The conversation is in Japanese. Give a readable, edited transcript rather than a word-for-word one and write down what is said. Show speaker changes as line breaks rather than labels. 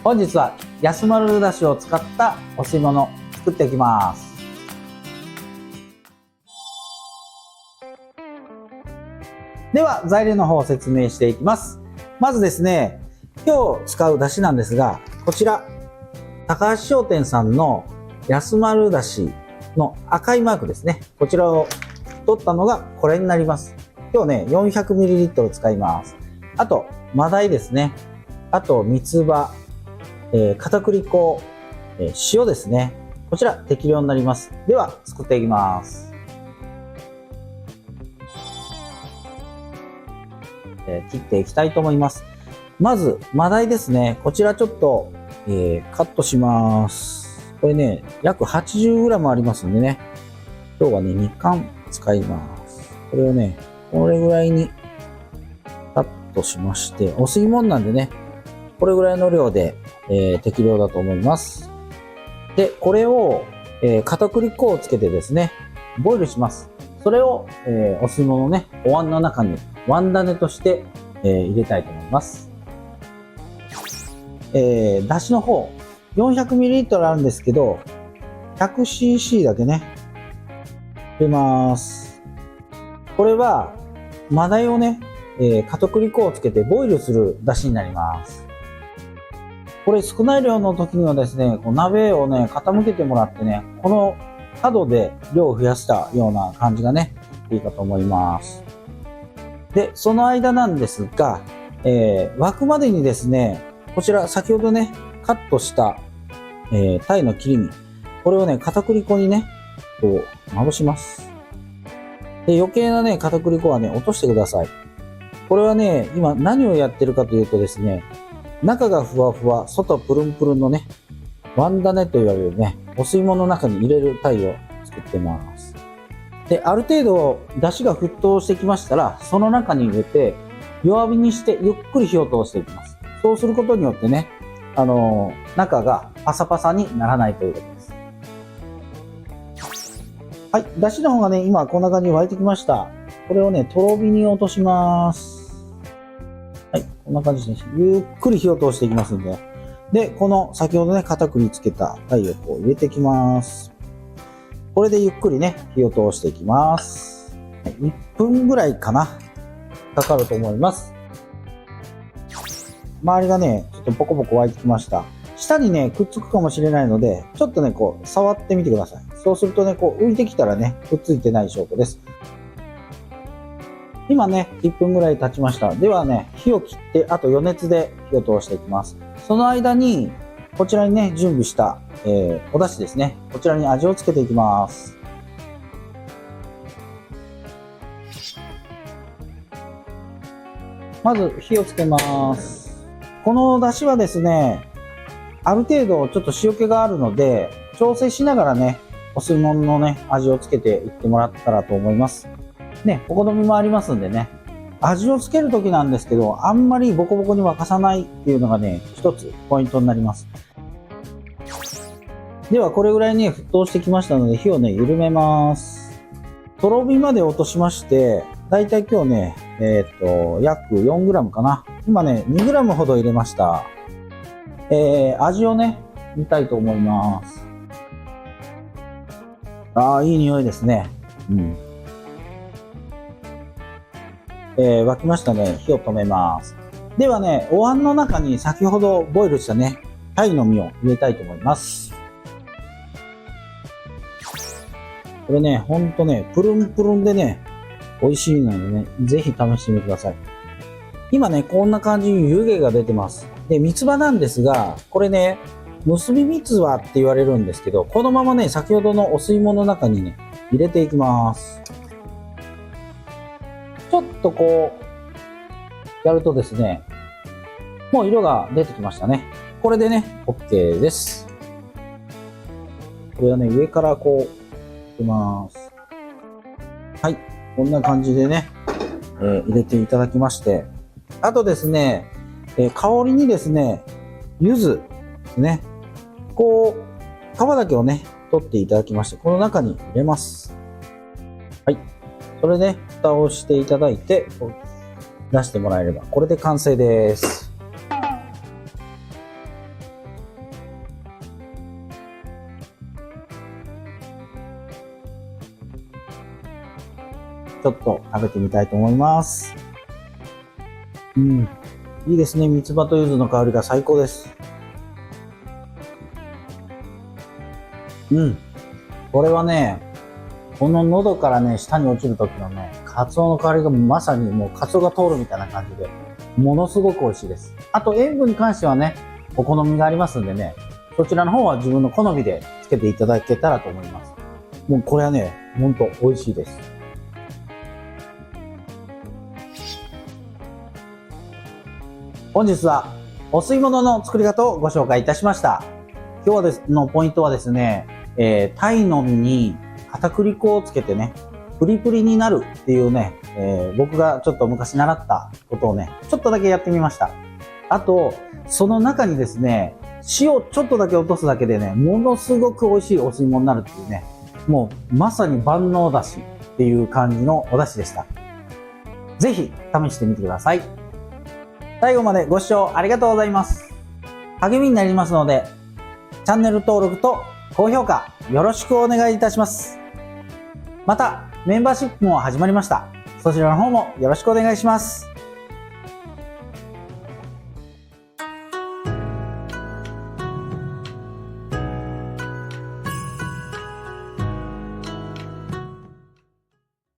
本日は安丸だしを使ったお吸い物作っていきます。では材料の方を説明していきます。まずですね、今日使うだしなんですが、こちら高橋商店さんの安丸だしの赤いマークですね。こちらを取ったのがこれになります。今日ね 400ml 使います。あと真鯛ですね。あと三つ葉、片栗粉、塩ですね。こちら適量になります。では作っていきます。切っていきたいと思います。まず真鯛ですね。こちらちょっと、カットします。これね約 80g ありますんでね、今日はね2貫使います。これをねこれぐらいにカットしまして、お吸い物なんでねこれぐらいの量で、適量だと思います。でこれを、片栗粉をつけてですねボイルします。それを、お吸い物のねお椀の中に椀種として、入れたいと思います。だしの方 400ml あるんですけど 100cc だけね入れます。これは真鯛をね、片栗粉をつけてボイルするだしになります。これ少ない量の時にはですね、こう鍋をね傾けてもらってね、この角で量を増やしたような感じがねいいかと思います。でその間なんですが、沸くまでにですね、こちら先ほどねカットした、鯛の切り身、これをね片栗粉にねこうまぶします。で余計なね片栗粉はね落としてください。これはね今何をやってるかというとですね、中がふわふわ外プルンプルンのね椀種と言われるねお吸い物の中に入れる鯛を作ってます。である程度出汁が沸騰してきましたら、その中に入れて弱火にしてゆっくり火を通していきます。そうすることによってね、中がパサパサにならないということです。はい、出汁の方がね今こんな感じに沸いてきました。これをねとろ火に落とします。はい、こんな感じですね。ゆっくり火を通していきますんで。で、この先ほどね、片栗つけた鯛をこう入れていきます。これでゆっくりね、火を通していきます。1分ぐらいかな。かかると思います。周りがね、ちょっとポコポコ湧いてきました。下にね、くっつくかもしれないので、ちょっとね、こう、触ってみてください。そうするとね、こう、浮いてきたらね、くっついてない証拠です。今ね、1分ぐらい経ちました。ではね、火を切って、あと余熱で火を通していきます。その間に、こちらにね、準備した、お出汁ですね。こちらに味をつけていきます。まず、火をつけます。この出汁はですね、ある程度ちょっと塩気があるので、調整しながらね、お吸い物のね、味をつけていってもらったらと思います。ね、お好みもありますんでね、味をつけるときなんですけど、あんまりボコボコに沸かさないっていうのがね、一つポイントになります。ではこれぐらいね、沸騰してきましたので、火をね、緩めます。とろ火まで落としまして、だいたい今日ね、約 4g かな。今ね、2g ほど入れました。味をね、見たいと思います。いい匂いですね。うん。沸きましたね。火を止めます。ではね、お椀の中に先ほどボイルしたね、鯛の身を入れたいと思います。これね、ほんとね、プルンプルンでね、美味しいのでね、ぜひ試してみてください。今ね、こんな感じに湯気が出てます。で、三つ葉なんですが、これね、結び三つ葉って言われるんですけど、このままね、先ほどのお吸い物の中にね、入れていきます。ちょっとこう、やるとですね、もう色が出てきましたね。これでね、OK です。これはね、上からこう、いきます。はい。こんな感じでね、入れていただきまして。あとですね、香りにですね、柚子ですね。こう、皮だけをね、取っていただきまして、この中に入れます。はい。それで、蓋をしていただいて、出してもらえれば、これで完成です。ちょっと食べてみたいと思います。いいですね。三つ葉と柚子の香りが最高です。これはね、この喉からね、下に落ちる時のね、カツオの香りがまさにもうカツオが通るみたいな感じで、ものすごく美味しいです。あと塩分に関してはね、お好みがありますんでね、そちらの方は自分の好みでつけていただけたらと思います。もうこれはね、ほんと美味しいです。本日はお吸い物の作り方をご紹介いたしました。今日のポイントはですね、タイの身に片栗粉をつけてね、プリプリになるっていうね、僕がちょっと昔習ったことをね、ちょっとだけやってみました。あと、その中にですね、塩ちょっとだけ落とすだけでね、ものすごく美味しいお吸い物になるっていうね、もうまさに万能だしっていう感じのお出汁でした。ぜひ試してみてください。最後までご視聴ありがとうございます。励みになりますので、チャンネル登録と高評価よろしくお願いいたします。また、メンバーシップも始まりました。そちらの方もよろしくお願いします。